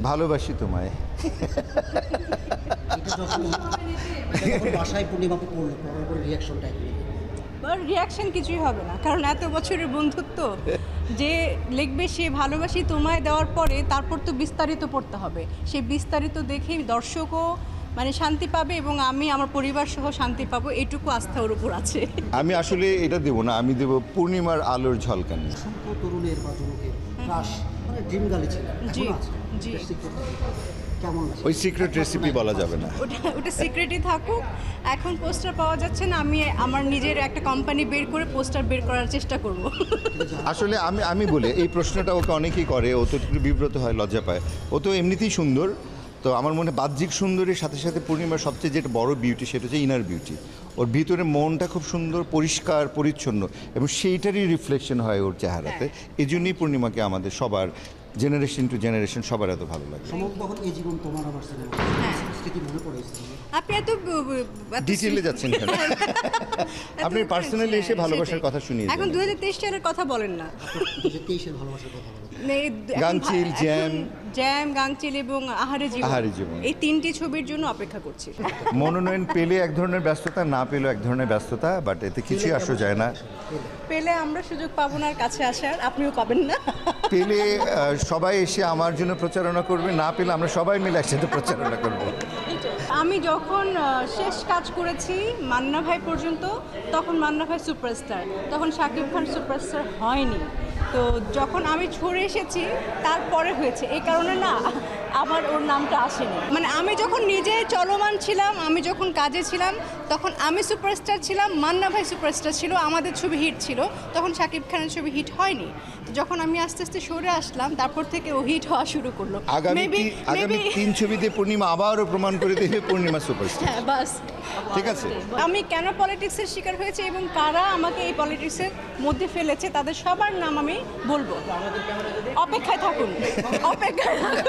ভালোবাসি তোমায়। বাসায় পূর্ণিমাকে পড়লো, পড়ার পরে রিয়াকশনটা রিয়াকশন কিছুই হবে না, কারণ এত বছরের বন্ধুত্ব। যে লিখবে সে ভালোবাসি তোমায় দেওয়ার পরে তারপর তো বিস্তারিত পড়তে হবে, সেই বিস্তারিত দেখে দর্শকও মানে শান্তি পাবে এবং আমি আমার পরিবার সহ শান্তি পাবো, এটুকু আস্থা ওর উপর আছে। আমি আসলে এটা দেবো না, আমি দেবো পূর্ণিমার আলোর ঝলকানি। অসংখ্য তরুণের বা যুবকের ক্রাশ মানে ড্রিম গার্ল ছিল, জি, এখনো আছে। জি। কেমন লাগে? ওই সিক্রেট রেসিপি বলা যাবে না। ওটা সিক্রেটই থাকুক। এখন পোস্টার পাওয়া যাচ্ছে না, আমি আমার নিজের একটা কোম্পানি বের করে পোস্টার বের করার চেষ্টা করব। আসলে আমি বলে এই প্রশ্নটা ওকে অনেকেই করে, ও তো একটু বিব্রত হয়, লজ্জা পায়। ও তো এমনিতেই সুন্দর। তো আমার মনে হয় বাহ্যিক সুন্দরের সাথে সাথে পূর্ণিমার সবচেয়ে যেটা বড় বিউটি সেটা হচ্ছে ইনার বিউটি। ওর ভিতরে মনটা খুব সুন্দর, পরিষ্কার পরিচ্ছন্ন, এবং সেইটারই রিফ্লেকশন হয় ওর চেহারাতে। এই জন্যই পূর্ণিমাকে আমাদের সবার জেনারেশন টু জেনারেশন সবার এত ভালো লাগে। সম্ভবত তখন এই জীবন তোমার আমার সিনেমা স্মৃতি মনে পড়ে আপনি এত ডিটেইলে যাচ্ছেন কেন? আপনি পার্সোনালি এসে ভালোবাসার কথা শুনিয়ে এখন 2023 সালের কথা বলেন না। 2023-এর ভালোবাসার কথা বলো। গাংচিল, জ্যাম, গাংচিল এবং আহারে জীবন, এই তিনটি ছবির জন্য অপেক্ষা করছি। মনোনয়ন পেলে এক ধরনের ব্যস্ততা, না পেলেও এক ধরনের ব্যস্ততা, বাট এতে কিছুই আসা যায় না। পেলে আমরা সুযোগ পাবো না কাছে আসার, আপনিও পাবেন না। পেলে সবাই এসে আমার জন্য প্রচারণা করবে, না পেলে আমরা সবাই মিলে একসাথে প্রচারণা করব। আমি যখন শেষ কাজ করেছি মান্না ভাই পর্যন্ত, তখন মান্না ভাই সুপারস্টার, তখন শাকিব খান সুপারস্টার হয়নি। তো যখন আমি ছড়ে এসেছি তারপরে হয়েছে, এই কারণে না আমার ওর নামটা আসেনি। মানে আমি যখন নিজে চলমান ছিলাম, আমি যখন কাজে ছিলাম, তখন আমি সুপারস্টার ছিলাম, মান্না ভাই সুপারস্টার ছিল, আমাদের ছবি হিট ছিল, তখন শাকিব খানের ছবি হিট হয়নি। যখন আমি আস্তে আস্তে সরে আসলাম, তারপর থেকে ও হিট হওয়া শুরু করলো। আগামী 3 ছবিতে পূর্ণিমা আবারও প্রমাণ করে দেবে পূর্ণিমা সুপারস্টার। হ্যাঁ, বাস ঠিক আছে। আমি কেন পলিটিক্সের শিকার হয়েছে এবং কারা আমাকে এই পলিটিক্সের মধ্যে ফেলেছে তাদের সবার নাম আমি বলবো। অপেক্ষায় থাকুন, অপেক্ষায় থাকুন।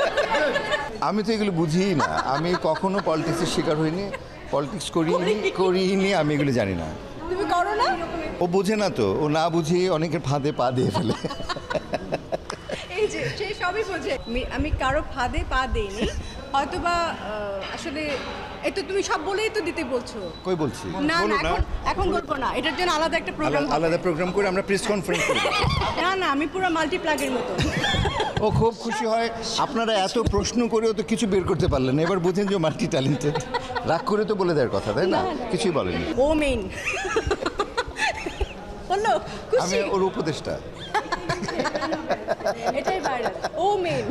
আমি তো এগুলো বুঝিই না, আমি কখনো পলিটিক্সের শিকার হইনি, পলিটিক্স করিনি, আমি এগুলো জানি না। তুমি করো না? ও বোঝে না তো, ও না বুঝিয়ে অনেকের ফাঁদে পা দিয়ে ফেলে। এই যে সে সবই বোঝে। আমি কারো ফাঁদে পা দেইনি, হয়তোবা আসলে এই তো তুমি সব বলেই তো দিতে বলছো। কই বলছি? না না, এখন বলবো না, এটার জন্য আলাদা একটা প্রোগ্রাম, আলাদা প্রোগ্রাম করে আমরা প্রেস কনফারেন্স করব। না না, আমি পুরো মাল্টিপ্লাগের মতো। ও খুব খুশি হয়, আপনারা এত প্রশ্ন করেও তো কিছু বের করতে পারলেন না, এবার বুঝেন যে মাল্টি ট্যালেন্টেড। রাগ করে তো বলে দেওয়ার কথা, তাই না? কিছুই বলেনি। ও মেইন বললো, আমি ওর উপদেষ্টা। এটাই ভাইরাল, ও মেইন।